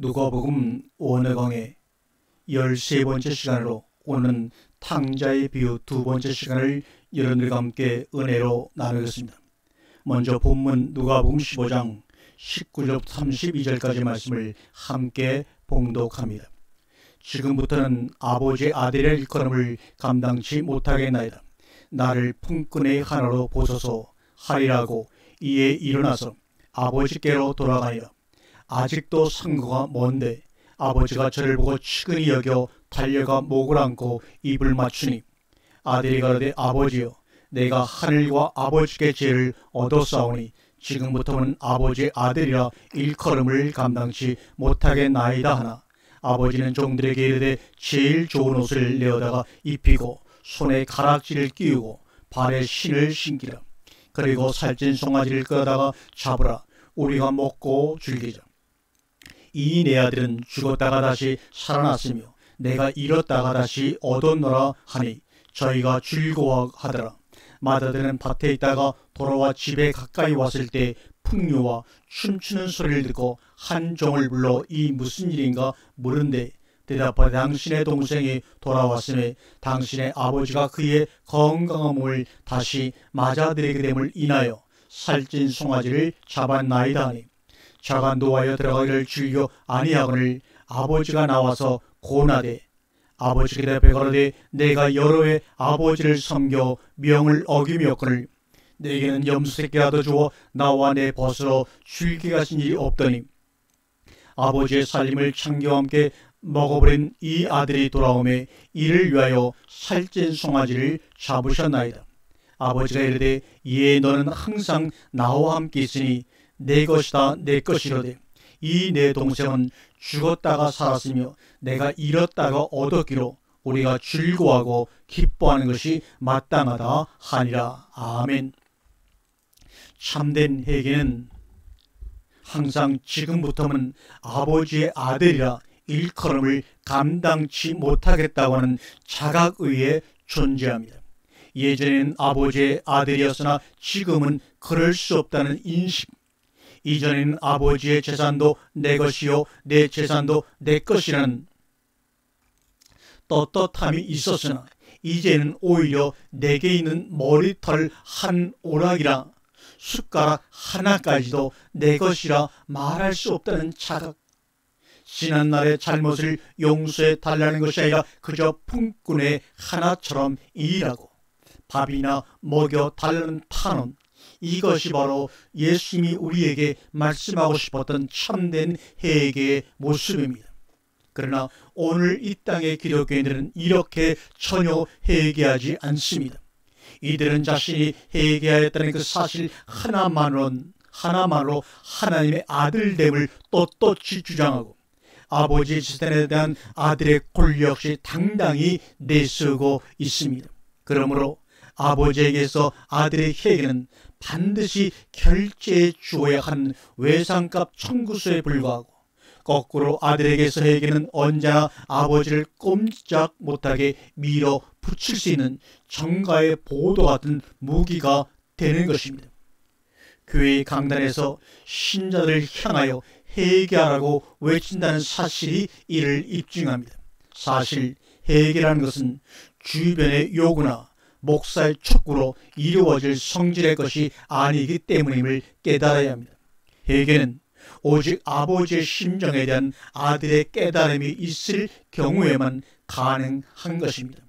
누가복음 원어강의 13번째 시간으로 오늘은 탕자의 비유 2번째 시간을 여러분들과 함께 은혜로 나누겠습니다. 먼저 본문 누가복음 15장 19절부터 32절까지 말씀을 함께 봉독합니다. 지금부터는 아버지의 아들의 일컬음을 감당치 못하겠나이다. 나를 품꾼의 하나로 보소서 하리라고 이에 일어나서 아버지께로 돌아가니라. 아직도 상고가 먼데 아버지가 저를 보고 측은히 여겨 달려가 목을 안고 입을 맞추니 아들이 가로되 아버지여 내가 하늘과 아버지께 죄를 얻었사오니 지금부터는 아버지의 아들이라 일컬음을 감당치 못하겠나이다 하나 아버지는 종들에게 이르되 제일 좋은 옷을 내어다가 입히고 손에 가락지를 끼우고 발에 신을 신기라. 그리고 살찐 송아지를 끌어다가 잡으라. 우리가 먹고 즐기자. 이 내 아들은 죽었다가 다시 살아났으며 내가 잃었다가 다시 얻었노라 하니 저희가 즐거워하더라. 맏아들은 밭에 있다가 돌아와 집에 가까이 왔을 때 풍류와 춤추는 소리를 듣고 한 종을 불러 이 무슨 일인가 물은데 대답하되 당신의 동생이 돌아왔음에 당신의 아버지가 그의 건강한 몸을 다시 맞아들이게 됨을 인하여 살찐 송아지를 잡았나이다 하니 자가 노하여 들어가기를 즐겨 아니하거늘 아버지가 나와서 고나되 아버지께 대답해 가로되 내가 여러 해 아버지를 섬겨 명을 어김이었거늘 내게는 염소새끼라도 주어 나와 내 벗으로 즐기게 하신 일이 없더니 아버지의 살림을 창기와 함께 먹어버린 이 아들이 돌아오매 이를 위하여 살찐 송아지를 잡으셨나이다. 아버지가 이르되 이에 너는 항상 나와 함께 있으니 내 것이다 내 것이로되 이 내 동생은 죽었다가 살았으며 내가 잃었다가 얻었기로 우리가 즐거워하고 기뻐하는 것이 마땅하다 하니라. 아멘. 참된 회개는 항상 지금부터는 아버지의 아들이라 일컬음을 감당치 못하겠다고 하는 자각의에 존재합니다. 예전에는 아버지의 아들이었으나 지금은 그럴 수 없다는 인식, 이전에는 아버지의 재산도 내 것이요 내 재산도 내 것이라는 떳떳함이 있었으나 이제는 오히려 내게 있는 머리털 한 오락이라 숟가락 하나까지도 내 것이라 말할 수 없다는 자각, 지난날의 잘못을 용서해 달라는 것이 아니라 그저 품꾼의 하나처럼 일하고 밥이나 먹여 달라는 탄원, 이것이 바로 예수님이 우리에게 말씀하고 싶었던 참된 회개의 모습입니다. 그러나 오늘 이 땅의 기독교인들은 이렇게 전혀 회개하지 않습니다. 이들은 자신이 회개하였다는 그 사실 하나만으로 하나님의 아들됨을 떳떳이 주장하고 아버지의 재산에 대한 아들의 권리 역시 당당히 내세우고 있습니다. 그러므로 아버지에게서 아들의 회개는 반드시 결제해 주어야 하는 외상값 청구서에 불과하고 거꾸로 아들에게서 회개는 언제나 아버지를 꼼짝 못하게 밀어붙일 수 있는 정가의 보도 같은 무기가 되는 것입니다. 교회의 강단에서 신자들을 향하여 회개하라고 외친다는 사실이 이를 입증합니다. 사실 회개라는 것은 주변의 요구나 목사의 촉구로 이루어질 성질의 것이 아니기 때문임을 깨달아야 합니다. 회개는 오직 아버지의 심정에 대한 아들의 깨달음이 있을 경우에만 가능한 것입니다.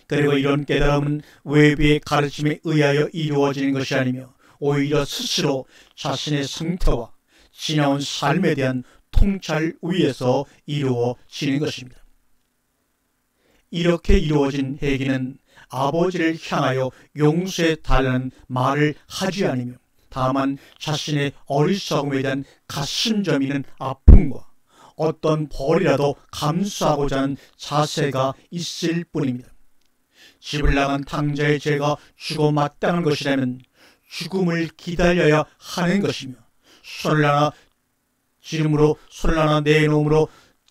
그리고 이런 깨달음은 외부의 가르침에 의하여 이루어지는 것이 아니며 오히려 스스로 자신의 상태와 지나온 삶에 대한 통찰 위에서 이루어지는 것입니다. 이렇게 이루어진 회개는 아버지를 향하여 용서해 달라는 말을 하지 않으며 다만 자신의 어리석음에 대한 가슴 저미는 아픔과 어떤 벌이라도 감수하고자 하는 자세가 있을 뿐입니다. 집을 나간 탕자의 죄가 죽어 마땅한 것이라면 죽음을 기다려야 하는 것이며 손을 하나 지름으로 손을 하나 내놓음으로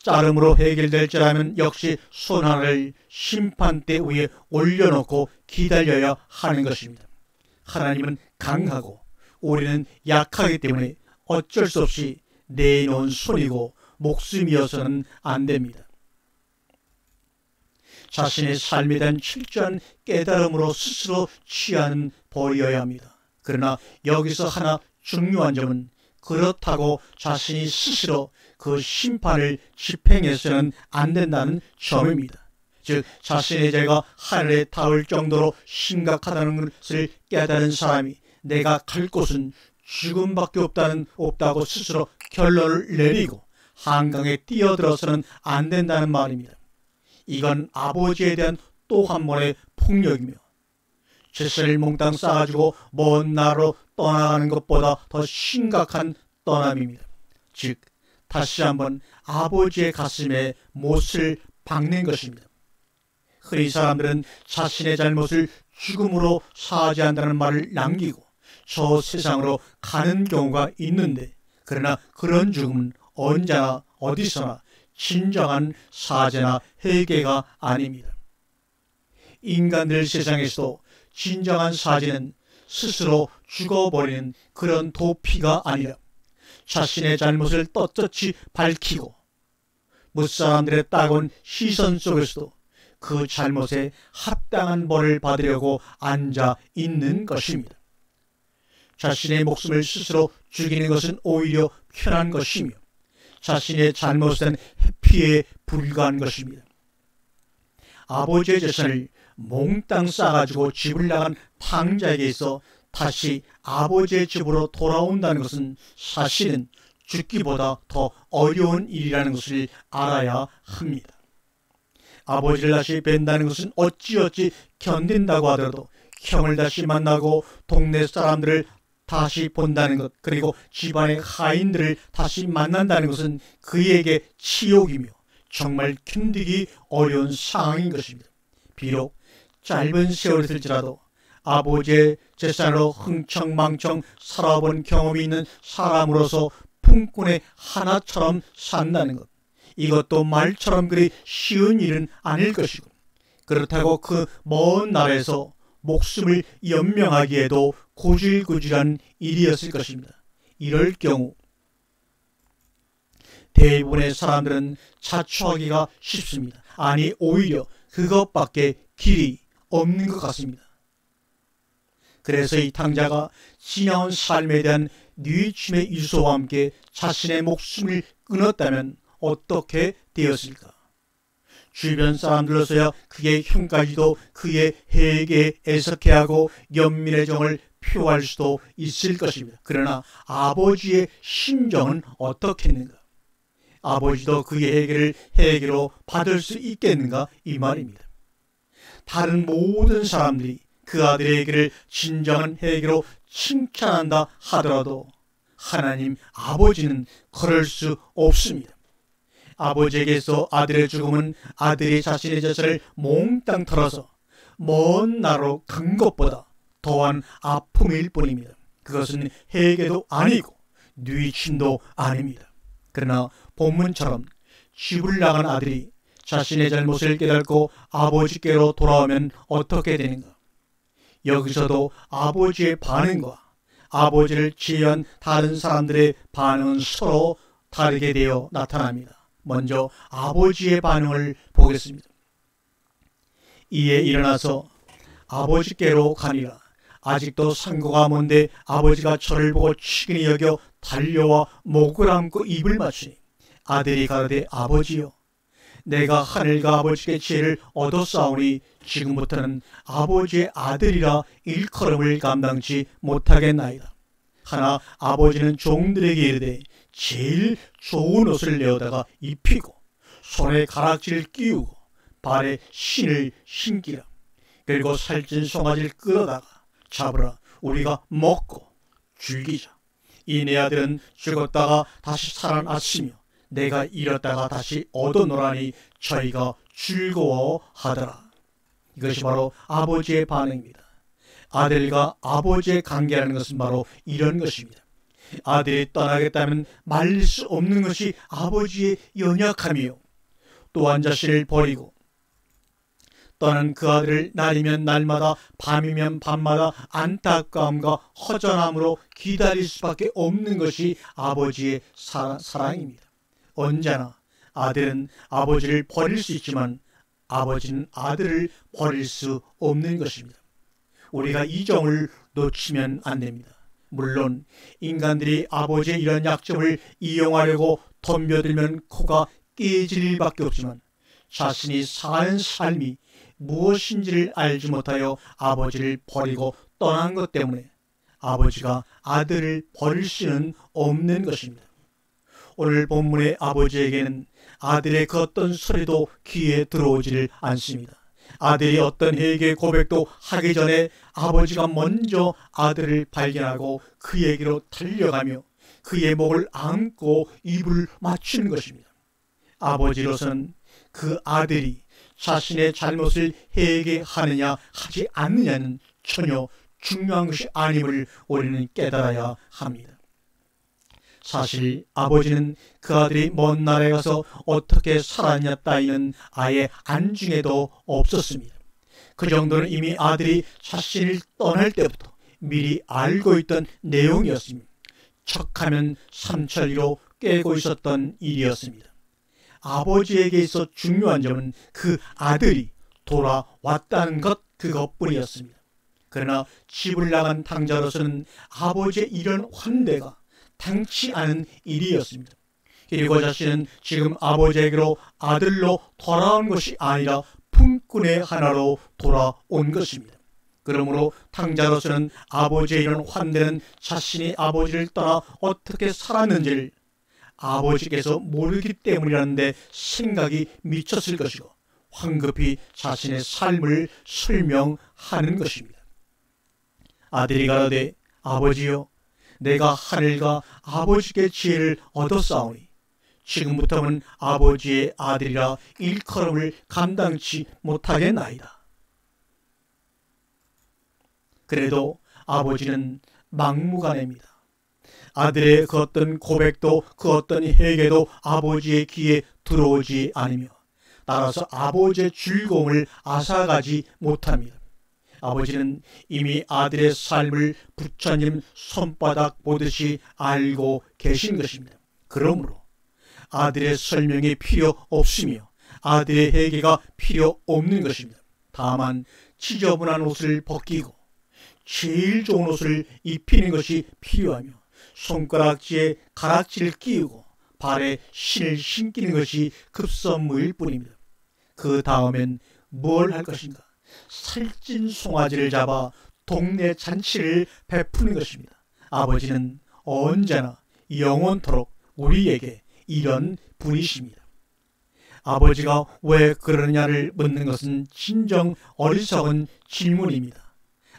자름으로 해결될지라면 역시 손 하나를 심판대 위에 올려놓고 기다려야 하는 것입니다. 하나님은 강하고 우리는 약하기 때문에 어쩔 수 없이 내놓은 손이고 목숨이어서는 안 됩니다. 자신의 삶에 대한 철저한 깨달음으로 스스로 취하는 벌이어야 합니다. 그러나 여기서 하나 중요한 점은 그렇다고 자신이 스스로 그 심판을 집행해서는 안 된다는 점입니다. 즉 자신의 죄가 하늘에 닿을 정도로 심각하다는 것을 깨달은 사람이 내가 갈 곳은 죽음밖에 없다고 스스로 결론을 내리고 한강에 뛰어들어서는 안 된다는 말입니다. 이건 아버지에 대한 또 한 번의 폭력이며 죄를 몽땅 싸가지고 먼 나라로 떠나가는 것보다 더 심각한 떠남입니다. 즉 다시 한번 아버지의 가슴에 못을 박는 것입니다. 흔히 사람들은 자신의 잘못을 죽음으로 사죄한다는 말을 남기고 저 세상으로 가는 경우가 있는데, 그러나 그런 죽음은 언제나 어디서나 진정한 사죄나 회개가 아닙니다. 인간들 세상에서도 진정한 사죄는 스스로 죽어버리는 그런 도피가 아니라 자신의 잘못을 떳떳이 밝히고 무사람들의 따가운 시선 속에서도 그 잘못에 합당한 벌을 받으려고 앉아 있는 것입니다. 자신의 목숨을 스스로 죽이는 것은 오히려 편한 것이며 자신의 잘못은 회피에 불과한 것입니다. 아버지의 재산을 몽땅 싸가지고 집을 나간 탕자에게서 다시 아버지의 집으로 돌아온다는 것은 사실은 죽기보다 더 어려운 일이라는 것을 알아야 합니다. 아버지를 다시 뵌다는 것은 어찌어찌 견딘다고 하더라도 형을 다시 만나고 동네 사람들을 다시 본다는 것, 그리고 집안의 하인들을 다시 만난다는 것은 그에게 치욕이며 정말 견디기 어려운 상황인 것입니다. 비록 짧은 세월이 들지라도 아버지의 재산으로 흥청망청 살아본 경험이 있는 사람으로서 품꾼의 하나처럼 산다는 것, 이것도 말처럼 그리 쉬운 일은 아닐 것이고, 그렇다고 그 먼 나라에서 목숨을 연명하기에도 고질고질한 일이었을 것입니다. 이럴 경우 대부분의 사람들은 자초하기가 쉽습니다. 아니 오히려 그것밖에 길이 없는 것 같습니다. 그래서 이 탕자가 지나온 삶에 대한 뉘우침의 유서와 함께 자신의 목숨을 끊었다면 어떻게 되었을까? 주변 사람들로서야 그의 형까지도 그의 회개에 애석해하고 연민의 정을 표할 수도 있을 것입니다. 그러나 아버지의 심정은 어떻겠는가? 아버지도 그의 회개로 받을 수 있겠는가? 이 말입니다. 다른 모든 사람들이 그 아들의 회개를 진정한 회개로 칭찬한다 하더라도 하나님 아버지는 그럴 수 없습니다. 아버지에게서 아들의 죽음은 아들이 자신의 재산을 몽땅 털어서 먼 나라로 간 것보다 더한 아픔일 뿐입니다. 그것은 회개도 아니고 뉘우침도 아닙니다. 그러나 본문처럼 집을 나간 아들이 자신의 잘못을 깨닫고 아버지께로 돌아오면 어떻게 되는가? 여기서도 아버지의 반응과 아버지를 제외한 다른 사람들의 반응은 서로 다르게 되어 나타납니다. 먼저 아버지의 반응을 보겠습니다. 이에 일어나서 아버지께로 가니라. 아직도 상고가 먼데 아버지가 저를 보고 치근히 여겨 달려와 목을 안고 입을 맞추니 아들이 가로되 아버지여, 내가 하늘과 아버지께 지혜를 얻었사오니 지금부터는 아버지의 아들이라 일컬음을 감당치 못하겠나이다. 하나 아버지는 종들에게 이르되 제일 좋은 옷을 내어다가 입히고 손에 가락지를 끼우고 발에 신을 신기라. 그리고 살찐 송아지를 끌어다가 잡으라. 우리가 먹고 즐기자. 이 내 아들은 죽었다가 다시 살아났으며 내가 잃었다가 다시 얻어노라니 저희가 즐거워하더라. 이것이 바로 아버지의 반응입니다. 아들과 아버지의 관계라는 것은 바로 이런 것입니다. 아들이 떠나겠다면 말릴 수 없는 것이 아버지의 연약함이요, 또한 자신을 버리고 떠난 그 아들을 날이면 날마다 밤이면 밤마다 안타까움과 허전함으로 기다릴 수밖에 없는 것이 아버지의 사랑입니다. 언제나 아들은 아버지를 버릴 수 있지만 아버지는 아들을 버릴 수 없는 것입니다. 우리가 이 점을 놓치면 안 됩니다. 물론 인간들이 아버지의 이런 약점을 이용하려고 덤벼들면 코가 깨질 일밖에 없지만 자신이 사는 삶이 무엇인지를 알지 못하여 아버지를 버리고 떠난 것 때문에 아버지가 아들을 버릴 수는 없는 것입니다. 오늘 본문의 아버지에게는 아들의 그 어떤 소리도 귀에 들어오지를 않습니다. 아들이 어떤 회개 고백도 하기 전에 아버지가 먼저 아들을 발견하고 그에게로 달려가며 그의 목을 안고 입을 맞추는 것입니다. 아버지로서는 그 아들이 자신의 잘못을 회개하느냐 하지 않느냐는 전혀 중요한 것이 아님을 우리는 깨달아야 합니다. 사실 아버지는 그 아들이 먼 나라에 가서 어떻게 살았냐 따위는 아예 안중에도 없었습니다. 그 정도는 이미 아들이 자신을 떠날 때부터 미리 알고 있던 내용이었습니다. 척하면 삼천리로 꿰고 있었던 일이었습니다. 아버지에게 있어 중요한 점은 그 아들이 돌아왔다는 것 그것뿐이었습니다. 그러나 집을 나간 당자로서는 아버지의 이런 환대가 당치 않은 일이었습니다. 그리고 자신은 지금 아버지에게로 아들로 돌아온 것이 아니라 품꾼의 하나로 돌아온 것입니다. 그러므로 당자로서는 아버지의 이런 환대는 자신이 아버지를 떠나 어떻게 살았는지를 아버지께서 모르기 때문이라는데 생각이 미쳤을 것이고 황급히 자신의 삶을 설명하는 것입니다. 아들이 가로되 아버지여 내가 하늘과 아버지께 지혜를 얻었사오니 지금부터는 아버지의 아들이라 일컬음을 감당치 못하겠나이다. 그래도 아버지는 막무가내입니다. 아들의 그 어떤 고백도 그 어떤 회개도 아버지의 귀에 들어오지 않으며 따라서 아버지의 즐거움을 앗아가지 못합니다. 아버지는 이미 아들의 삶을 부처님 손바닥 보듯이 알고 계신 것입니다. 그러므로 아들의 설명이 필요 없으며 아들의 회개가 필요 없는 것입니다. 다만 지저분한 옷을 벗기고 제일 좋은 옷을 입히는 것이 필요하며 손가락지에 가락지를 끼우고 발에 신을 신기는 것이 급선무일 뿐입니다. 그 다음엔 뭘 할 것인가? 살찐 송아지를 잡아 동네 잔치를 베푸는 것입니다. 아버지는 언제나 영원토록 우리에게 이런 분이십니다. 아버지가 왜 그러느냐를 묻는 것은 진정 어리석은 질문입니다.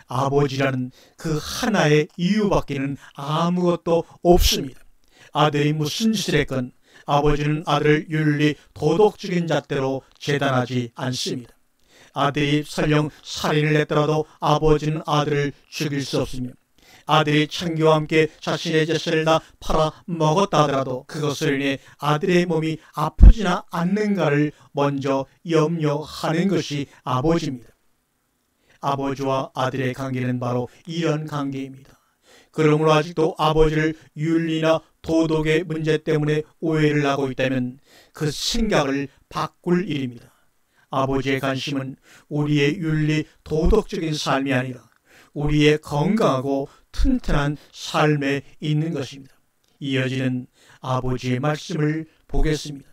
아버지라는 그 하나의 이유밖에는 아무것도 없습니다. 아들이 무슨 짓을 했건 아버지는 아들을 윤리 도덕적인 잣대로 재단하지 않습니다. 아들이 설령 살인을 했더라도 아버지는 아들을 죽일 수 없으며 아들이 창기와 함께 자신의 재산을 다 팔아먹었다 하더라도 그것을 인해 아들의 몸이 아프지나 않는가를 먼저 염려하는 것이 아버지입니다. 아버지와 아들의 관계는 바로 이런 관계입니다. 그러므로 아직도 아버지를 윤리나 도덕의 문제 때문에 오해를 하고 있다면 그 생각을 바꿀 일입니다. 아버지의 관심은 우리의 윤리 도덕적인 삶이 아니라 우리의 건강하고 튼튼한 삶에 있는 것입니다. 이어지는 아버지의 말씀을 보겠습니다.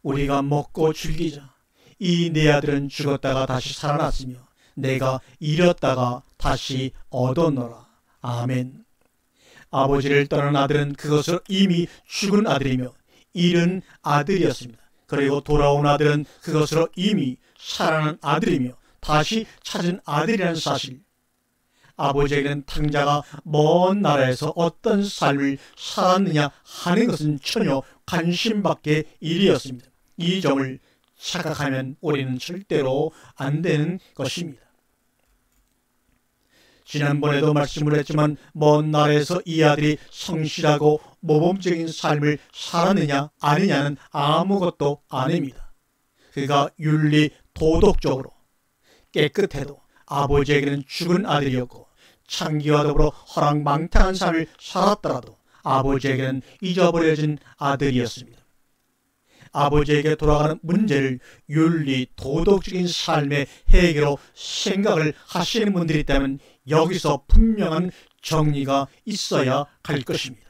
우리가 먹고 즐기자. 이 내 아들은 죽었다가 다시 살아났으며 내가 잃었다가 다시 얻었노라. 아멘. 아버지를 떠난 아들은 그것으로 이미 죽은 아들이며 잃은 아들이었습니다. 그리고 돌아온 아들은 그것으로 이미 살아난 아들이며 다시 찾은 아들이라는 사실. 아버지에게는 탕자가 먼 나라에서 어떤 삶을 살았느냐 하는 것은 전혀 관심 밖의 일이었습니다. 이 점을 착각하면 우리는 절대로 안 되는 것입니다. 지난번에도 말씀을 했지만 먼 나라에서 이 아들이 성실하고 모범적인 삶을 살았느냐 아니냐는 아무것도 아닙니다. 그가 윤리 도덕적으로 깨끗해도 아버지에게는 죽은 아들이었고 창기와 더불어 허랑방탕한 삶을 살았더라도 아버지에게는 잊어버려진 아들이었습니다. 아버지에게 돌아가는 문제를 윤리 도덕적인 삶의 해결로 생각을 하시는 분들이 있다면 여기서 분명한 정리가 있어야 할 것입니다.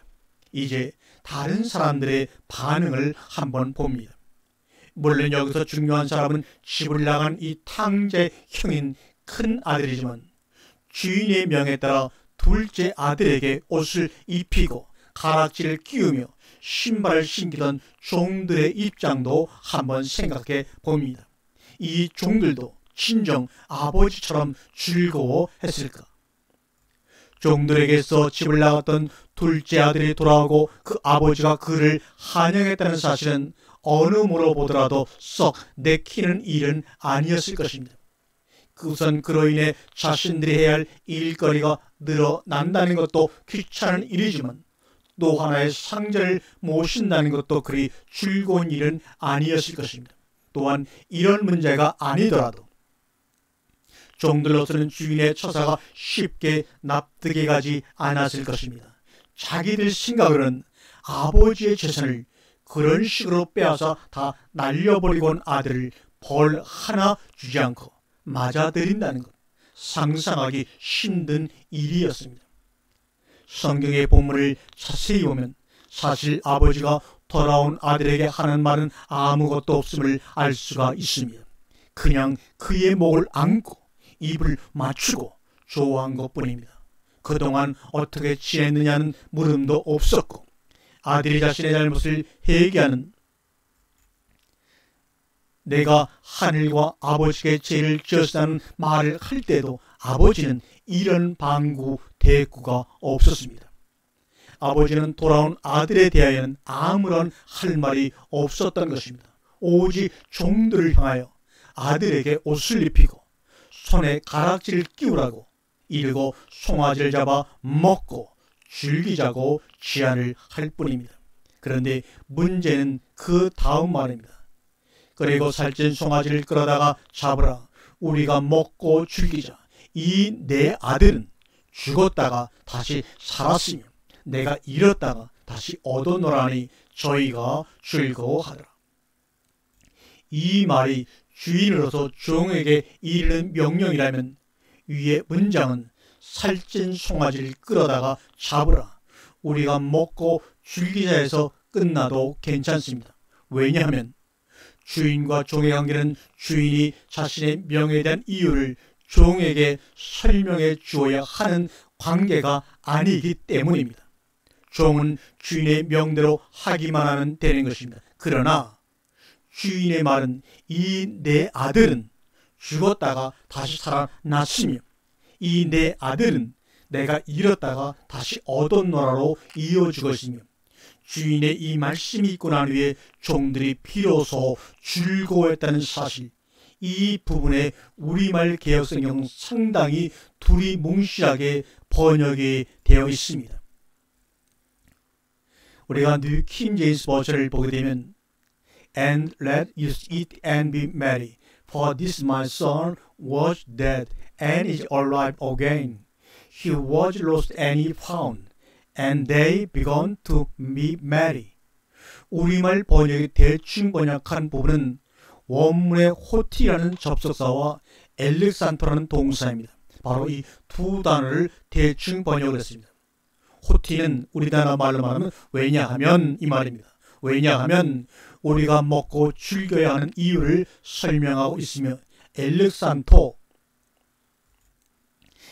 이제 다른 사람들의 반응을 한번 봅니다. 물론 여기서 중요한 사람은 집을 나간 이 탕자의 형인 큰 아들이지만 주인의 명에 따라 둘째 아들에게 옷을 입히고 가락지를 끼우며 신발을 신기던 종들의 입장도 한번 생각해 봅니다. 이 종들도 진정 아버지처럼 즐거워했을까? 종들에게서 집을 나갔던 둘째 아들이 돌아오고 그 아버지가 그를 환영했다는 사실은 어느 모로 보더라도 썩 내키는 일은 아니었을 것입니다. 우선 그로 인해 자신들이 해야 할 일거리가 늘어난다는 것도 귀찮은 일이지만 또 하나의 상자를 모신다는 것도 그리 즐거운 일은 아니었을 것입니다. 또한 이런 문제가 아니더라도 종들로서는 주인의 처사가 쉽게 납득이 가지 않았을 것입니다. 자기들 생각으로는 아버지의 재산을 그런 식으로 빼앗아 다 날려버리고 온 아들을 벌 하나 주지 않고 맞아들인다는 것, 상상하기 힘든 일이었습니다. 성경의 본문을 자세히 보면 사실 아버지가 돌아온 아들에게 하는 말은 아무것도 없음을 알 수가 있습니다. 그냥 그의 목을 안고 입을 맞추고 좋아한 것뿐입니다. 그동안 어떻게 지냈느냐는 물음도 없었고 아들이 자신의 잘못을 회개하는 내가 하늘과 아버지께 죄를 지었다는 말을 할 때도 아버지는 이런 방구 대꾸가 없었습니다. 아버지는 돌아온 아들에 대하여는 아무런 할 말이 없었던 것입니다. 오직 종들을 향하여 아들에게 옷을 입히고 손에 가락지를 끼우라고 이르고 송아지를 잡아 먹고 즐기자고 제안을 할 뿐입니다. 그런데 문제는 그 다음 말입니다. 그리고 살찐 송아지를 끌어다가 잡으라. 우리가 먹고 즐기자. 이 내 아들은 죽었다가 다시 살았으며 내가 잃었다가 다시 얻어노라니 저희가 즐거워하더라. 이 말이 주인으로서 종에게 이르는 명령이라면 위의 문장은 살찐 송아지를 끌어다가 잡으라. 우리가 먹고 즐기자 해서 끝나도 괜찮습니다. 왜냐하면 주인과 종의 관계는 주인이 자신의 명예에 대한 이유를 종에게 설명해 주어야 하는 관계가 아니기 때문입니다. 종은 주인의 명대로 하기만 하면 되는 것입니다. 그러나 주인의 말은 이 내 아들은 죽었다가 다시 살아났으며 이 내 아들은 내가 잃었다가 다시 얻었노라로 이어주것이며 주인의 이 말씀이 있고 난 후에 종들이 비로소 즐거워했다는 사실, 이 부분에 우리말 개혁성경 상당히 두리뭉실하게 번역이 되어 있습니다. 우리가 뉴 킹 제임스 버전을 보게 되면 And let us eat and be merry, for this my son was dead and is alive again. He was lost and he found. And they began to be merry. 우리말 번역이 대충 번역한 부분은 원문의 호티라는 접속사와 엘렉산토라는 동사입니다. 바로 이 두 단어를 대충 번역을 했습니다. 호티는 우리나라 말로 말하면 왜냐하면 이 말입니다. 왜냐하면 우리가 먹고 즐겨야 하는 이유를 설명하고 있으며 엘렉산토,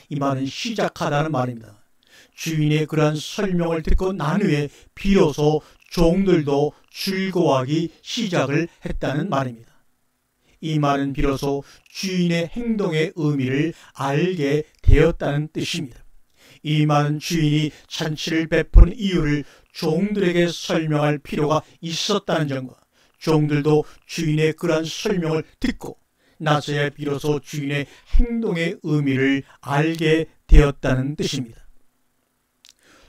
이 말은 시작하다는 말입니다. 주인의 그러한 설명을 듣고 난 후에 비로소 종들도 즐거워하기 시작을 했다는 말입니다. 이 말은 비로소 주인의 행동의 의미를 알게 되었다는 뜻입니다. 이 말은 주인이 잔치를 베푸는 이유를 종들에게 설명할 필요가 있었다는 점과 종들도 주인의 그러한 설명을 듣고 나서야 비로소 주인의 행동의 의미를 알게 되었다는 뜻입니다.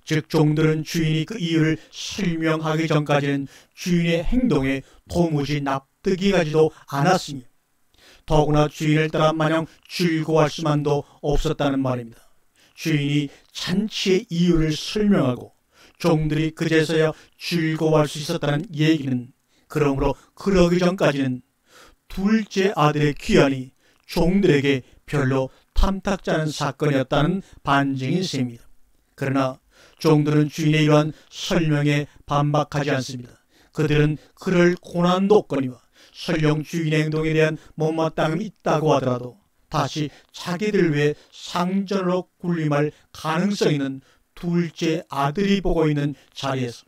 즉 종들은 주인이 그 이유를 설명하기 전까지는 주인의 행동에 도무지 납득이 가지도 않았으며 더구나 주인을 따라 마냥 즐거워할 수만도 없었다는 말입니다. 주인이 잔치의 이유를 설명하고 종들이 그제서야 즐거워할 수 있었다는 얘기는 그러므로 그러기 전까지는 둘째 아들의 귀환이 종들에게 별로 탐탁지 않은 사건이었다는 반증인 셈입니다. 그러나 종들은 주인의 이러한 설명에 반박하지 않습니다. 그들은 그럴 고난도 없거니와 설령 주인의 행동에 대한 못마땅함이 있다고 하더라도 다시 자기들 외에 상전으로 군림할 가능성 있는 둘째 아들이 보고 있는 자리에서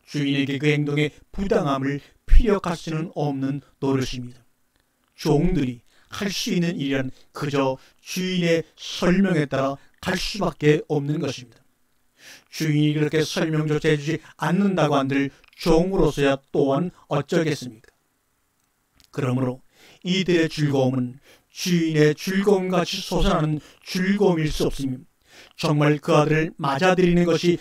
주인에게 그 행동의 부당함을 피력할 수는 없는 노릇입니다. 종들이 할 수 있는 일은 그저 주인의 설명에 따라 갈 수밖에 없는 것입니다. 주인이 그렇게 설명조차 해주지 않는다고 한들 종으로서야 또한 어쩌겠습니까? 그러므로 이들의 즐거움은 주인의 즐거움같이 솟아나는 즐거움일 수 없으며 정말 그 아들을 맞아들이는 것이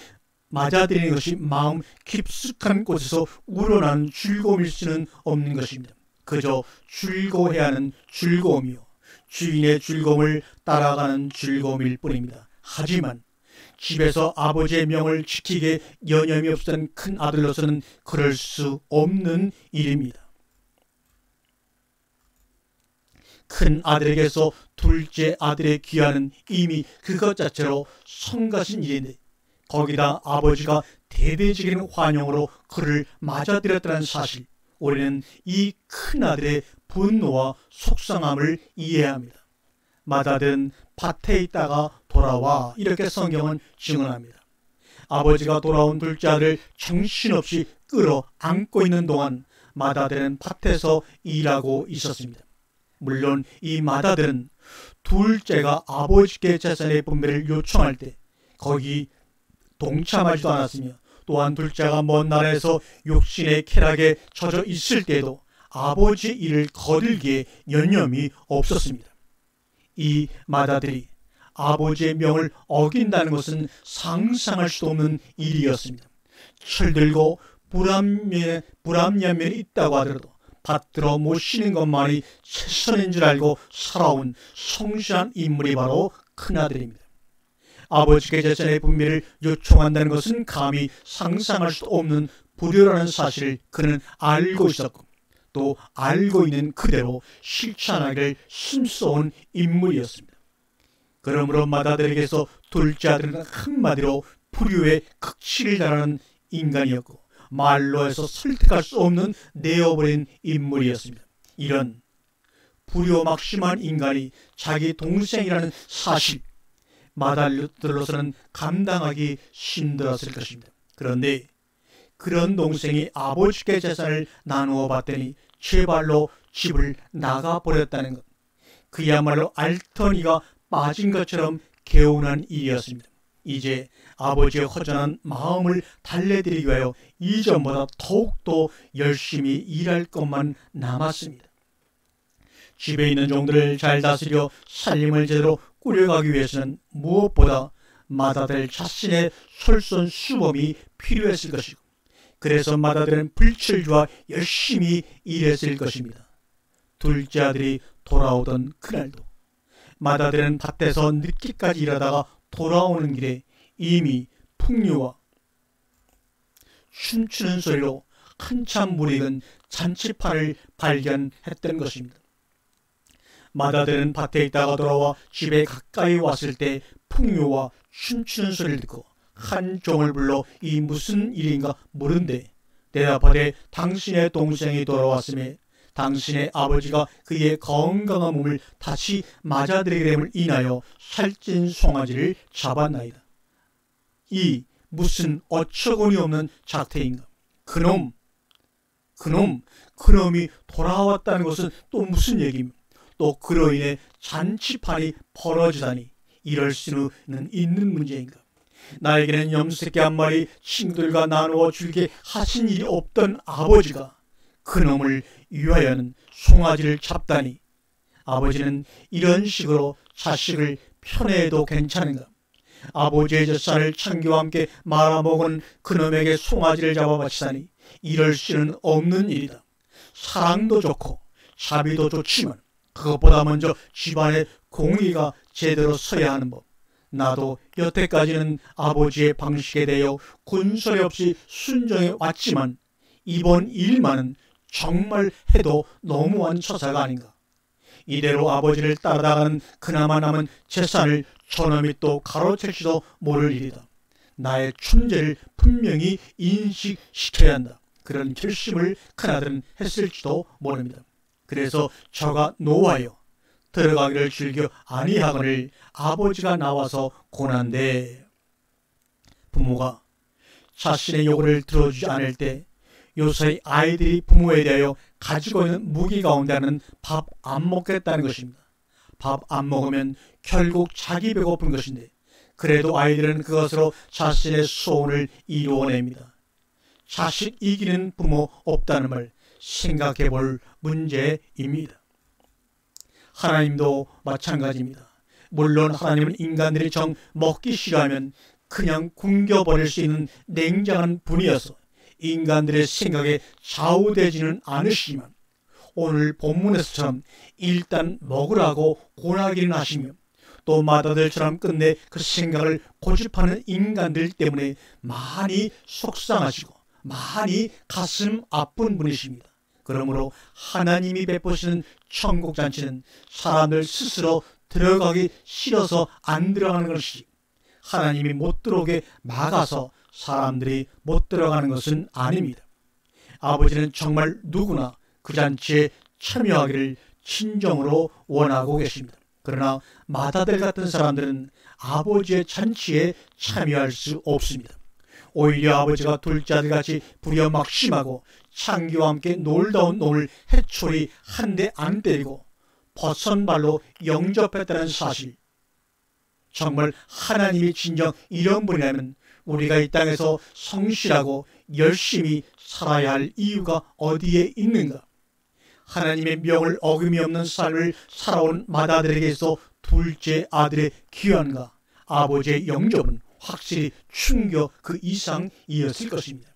마음 깊숙한 곳에서 우러나는 즐거움일 수는 없는 것입니다. 그저 즐거워해야 하는 즐거움이요 주인의 즐거움을 따라가는 즐거움일 뿐입니다. 하지만 집에서 아버지의 명을 지키기에 여념이 없었던 큰 아들로서는 그럴 수 없는 일입니다. 큰 아들에게서 둘째 아들의 귀환은 이미 그것 자체로 성가신 일인데 거기다 아버지가 대대적인 환영으로 그를 맞아들였다는 사실, 우리는 이 큰아들의 분노와 속상함을 이해해야 합니다. 맏아들은 밭에 있다가 돌아와 이렇게 성경은 증언합니다. 아버지가 돌아온 둘째 아들을 정신없이 끌어안고 있는 동안 맏아들은 밭에서 일하고 있었습니다. 물론 이 맏아들은 둘째가 아버지께 재산의 분배를 요청할 때 거기 동참하지도 않았으며 또한 둘째가 먼 나라에서 욕심의 쾌락에 젖어 있을 때에도 아버지의 일을 거들기에 여념이 없었습니다. 이 맏아들이 아버지의 명을 어긴다는 것은 상상할 수도 없는 일이었습니다. 철들고 불합리한 면이 있다고 하더라도 받들어 모시는 것만이 최선인 줄 알고 살아온 성실한 인물이 바로 큰아들입니다. 아버지께 재산의 분배를 요청한다는 것은 감히 상상할 수 없는 불효라는 사실을 그는 알고 있었고 또 알고 있는 그대로 실천하기를 힘써온 인물이었습니다. 그러므로 맏아들에게서 둘째 아들은 한마디로 불효의 극치를 달하는 인간이었고 말로 해서 설득할 수 없는 내어버린 인물이었습니다. 이런 불효막심한 인간이 자기 동생이라는 사실, 맏아들로서는 감당하기 힘들었을 것입니다. 그런데 그런 동생이 아버지께 재산을 나누어 봤더니 제발로 집을 나가버렸다는 것, 그야말로 알터니가 빠진 것처럼 개운한 일이었습니다. 이제 아버지의 허전한 마음을 달래드리기 위하여 이전보다 더욱더 열심히 일할 것만 남았습니다. 집에 있는 종들을 잘 다스려 살림을 제대로 꾸려가기 위해서는 무엇보다 맏아들 자신의 솔선수범이 필요했을 것이고 그래서 맏아들은 불철주와 열심히 일했을 것입니다. 둘째 아들이 돌아오던 그날도 맏아들은 밭에서 늦게까지 일하다가 돌아오는 길에 이미 풍류와 춤추는 소리로 한참 무익은 잔치판을 발견했던 것입니다. 맏아들은 밭에 있다가 돌아와 집에 가까이 왔을 때 풍류와 춤추는 소리를 듣고 한 종을 불러 이 무슨 일인가 물은데 대답하되 당신의 동생이 돌아왔음에 당신의 아버지가 그의 건강한 몸을 다시 맞아들이게 됨을 인하여 살찐 송아지를 잡았나이다. 이 무슨 어처구니 없는 작태인가. 그놈이 돌아왔다는 것은 또 무슨 얘기입니까? 또 그로 인해 잔치판이 벌어지다니 이럴 수는 있는 문제인가. 나에게는 염소새끼 한 마리 친구들과 나누어 줄게 하신 일이 없던 아버지가 그놈을 위하여는 송아지를 잡다니 아버지는 이런 식으로 자식을 편애해도 괜찮은가. 아버지의 젖살을 창기와 함께 말아먹은 그놈에게 송아지를 잡아 바치다니 이럴 씨는 없는 일이다. 사랑도 좋고 자비도 좋지만 그것보다 먼저 집안의 공의가 제대로 서야 하는 법. 나도 여태까지는 아버지의 방식에 대하여 군소리 없이 순종해 왔지만 이번 일만은 정말 해도 너무한 처사가 아닌가. 이대로 아버지를 따라다가는 그나마 남은 재산을 저놈이 또 가로챌지도 모를 일이다. 나의 존재를 분명히 인식시켜야 한다. 그런 결심을 큰아들은 했을지도 모릅니다. 그래서 저가 노하여 들어가기를 즐겨 아니하거늘 아버지가 나와서 고난데, 부모가 자신의 요구를 들어주지 않을 때 요새 아이들이 부모에 대하여 가지고 있는 무기 가운데 하나는 밥 안 먹겠다는 것입니다. 밥 안 먹으면 결국 자기 배고픈 것인데 그래도 아이들은 그것으로 자신의 소원을 이루어냅니다. 자식 이기는 부모 없다는 말 생각해 볼 문제입니다. 하나님도 마찬가지입니다. 물론 하나님은 인간들이 정 먹기 싫어하면 그냥 굶겨버릴 수 있는 냉정한 분이어서 인간들의 생각에 좌우되지는 않으시지만 오늘 본문에서처럼 일단 먹으라고 권하기는 하시며 또 마다들처럼 끝내 그 생각을 고집하는 인간들 때문에 많이 속상하시고 많이 가슴 아픈 분이십니다. 그러므로 하나님이 베푸시는 천국잔치는 사람들 스스로 들어가기 싫어서 안 들어가는 것이 하나님이 못 들어오게 막아서 사람들이 못 들어가는 것은 아닙니다. 아버지는 정말 누구나 그 잔치에 참여하기를 진정으로 원하고 계십니다. 그러나 마다들 같은 사람들은 아버지의 잔치에 참여할 수 없습니다. 오히려 아버지가 둘째 아들같이 부려막심하고 창기와 함께 놀다 온 놈을 해초리 한 대 안 때리고 벗선발로 영접했다는 사실, 정말 하나님이 진정 이런 분이라면 우리가 이 땅에서 성실하고 열심히 살아야 할 이유가 어디에 있는가? 하나님의 명을 어김이 없는 삶을 살아온 마다들에게서 둘째 아들의 귀환과 아버지의 영접은 확실히 충격 그 이상이었을 것입니다.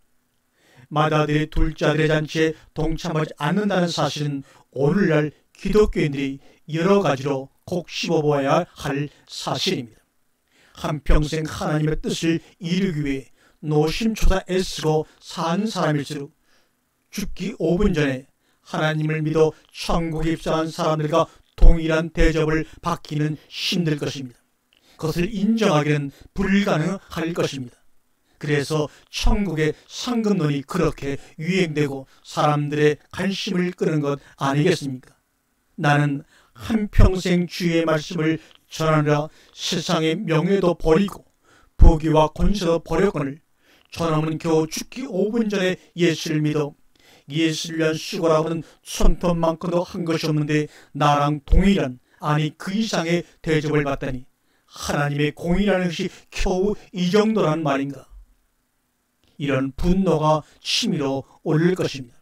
마다들이 둘째 아들의 잔치에 동참하지 않는다는 사실은 오늘날 기독교인들이 여러 가지로 꼭 씹어보아야 할 사실입니다. 한평생 하나님의 뜻을 이루기 위해 노심초사 애쓰고 산 사람일수록 죽기 5분 전에 하나님을 믿어 천국에 입성한 사람들과 동일한 대접을 받기는 힘들 것입니다. 그것을 인정하기는 불가능할 것입니다. 그래서 천국의 상급론이 그렇게 유행되고 사람들의 관심을 끄는 것 아니겠습니까? 나는 한평생 주의 말씀을 전하느라 세상의 명예도 버리고 부귀와 권세도 버렸거늘 저놈은 겨우 죽기 5분 전에 예수를 믿어 예수를 위한 수고라고는 손톱만큼도 한 것이 없는데 나랑 동일한, 아니 그 이상의 대접을 받다니 하나님의 공의라는 것이 겨우 이 정도란 말인가? 이런 분노가 치밀어 오를 것입니다.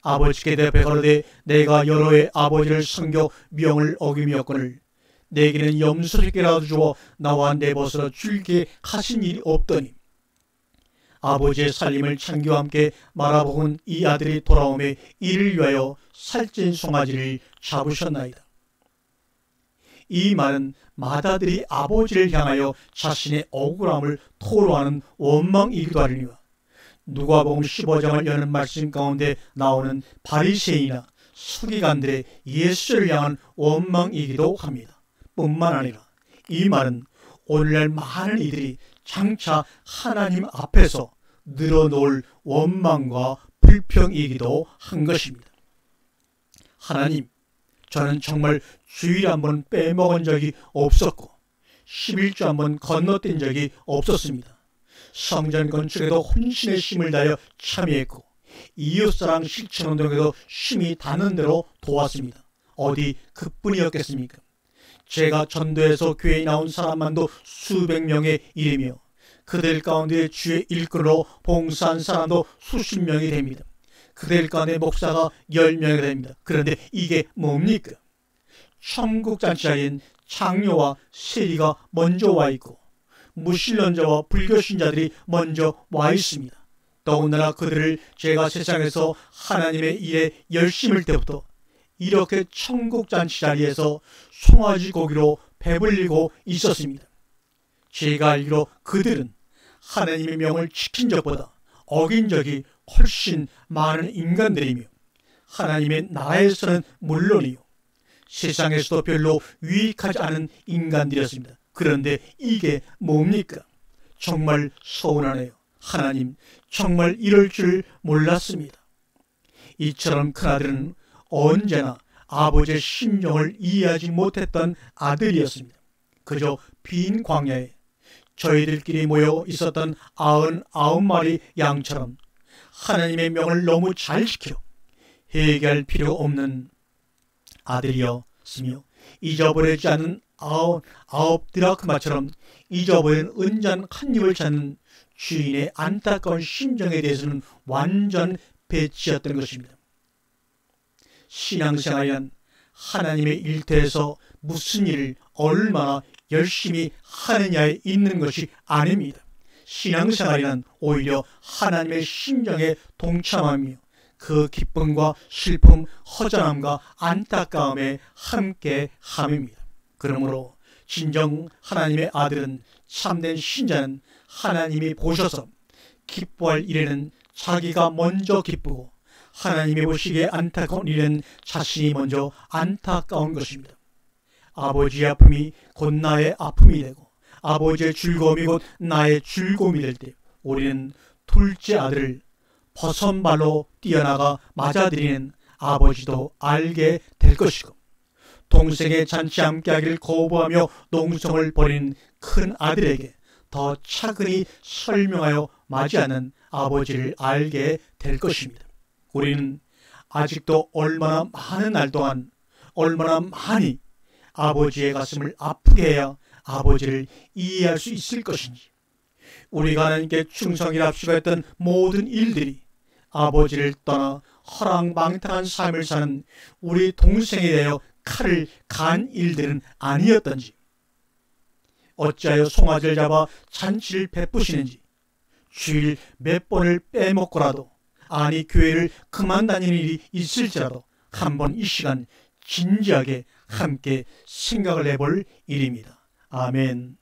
아버지께 대답해 가로되 내가 여러 해 아버지를 섬겨 명을 어김이었거늘 내게는 염소새끼라도 주어 나와 내벗어 줄게 하신 일이 없더니 아버지의 살림을 창기와 함께 말아먹은 이 아들이 돌아오매 이를 위하여 살찐 송아지를 잡으셨나이다. 이 말은 마다들이 아버지를 향하여 자신의 억울함을 토로하는 원망이기도 하리니와 누가복음 15장을 여는 말씀 가운데 나오는 바리새인이나 서기관들의 예수를 향한 원망이기도 합니다. 뿐만 아니라 이 말은 오늘날 많은 이들이 장차 하나님 앞에서 늘어놓을 원망과 불평이기도 한 것입니다. 하나님, 저는 정말 주일 한번 빼먹은 적이 없었고 11주 한번 건너뛴 적이 없었습니다. 성전 건축에도 혼신의 힘을 다하여 참여했고 이웃사랑 실천운동에도 힘이 닿는 대로 도왔습니다. 어디 그뿐이었겠습니까? 제가 전도해서 교회에 나온 사람만도 수백 명의 일이며 그들 가운데 주의 일꾼으로 봉사한 사람도 수십 명이 됩니다. 그들 가운데 목사가 10명이 됩니다. 그런데 이게 뭡니까? 천국잔치자리엔 장녀와 세리가 먼저 와 있고 무신론자와 불교신자들이 먼저 와 있습니다. 더군다나 그들을 제가 세상에서 하나님의 일에 열심일 때부터 이렇게 천국잔치 자리에서 송아지 고기로 배불리고 있었습니다. 제가 알기로 그들은 하나님의 명을 지킨 적보다 어긴 적이 훨씬 많은 인간들이며 하나님의 나라에서는 물론이요 세상에서도 별로 유익하지 않은 인간들이었습니다. 그런데 이게 뭡니까? 정말 서운하네요. 하나님, 정말 이럴 줄 몰랐습니다. 이처럼 큰아들은 언제나 아버지의 심정을 이해하지 못했던 아들이었습니다. 그저 빈 광야에 저희들끼리 모여 있었던 99마리 양처럼 하나님의 명을 너무 잘 지켜 회개할 필요 없는 아들이었으며 잊어버리지 않은 99 드라크마처럼 잊어버린 은잔 한 입을 찾는 주인의 안타까운 심정에 대해서는 완전 배치였던 것입니다. 신앙생활이란 하나님의 일터에서 무슨 일을 얼마나 열심히 하느냐에 있는 것이 아닙니다. 신앙생활이란 오히려 하나님의 심정에 동참하며 그 기쁨과 슬픔, 허전함과 안타까움에 함께함입니다. 그러므로 진정 하나님의 아들은, 참된 신자는 하나님이 보셔서 기뻐할 일에는 자기가 먼저 기쁘고 하나님이 보시기에 안타까운 일에는 자신이 먼저 안타까운 것입니다. 아버지의 아픔이 곧 나의 아픔이 되고 아버지의 즐거움이 곧 나의 즐거움이 될 때 우리는 둘째 아들을 버선발로 뛰어나가 맞아들이는 아버지도 알게 될 것이고 동생의 잔치 함께하기를 거부하며 농성을 벌이는 큰 아들에게 더 차근히 설명하여 맞이하는 아버지를 알게 될 것입니다. 우리는 아직도 얼마나 많은 날 동안 얼마나 많이 아버지의 가슴을 아프게 해야 아버지를 이해할 수 있을 것인지, 우리가 하나님께 충성이라 합시고했던 모든 일들이 아버지를 떠나 허랑방탕한 삶을 사는 우리 동생에 대하여 칼을 간 일들은 아니었던지, 어찌하여 송아지를 잡아 잔치를 베푸시는지, 주일 몇 번을 빼먹고라도, 아니 교회를 그만 다니는 일이 있을지라도 한번 이 시간 진지하게 함께 생각을 해볼 일입니다. 아멘.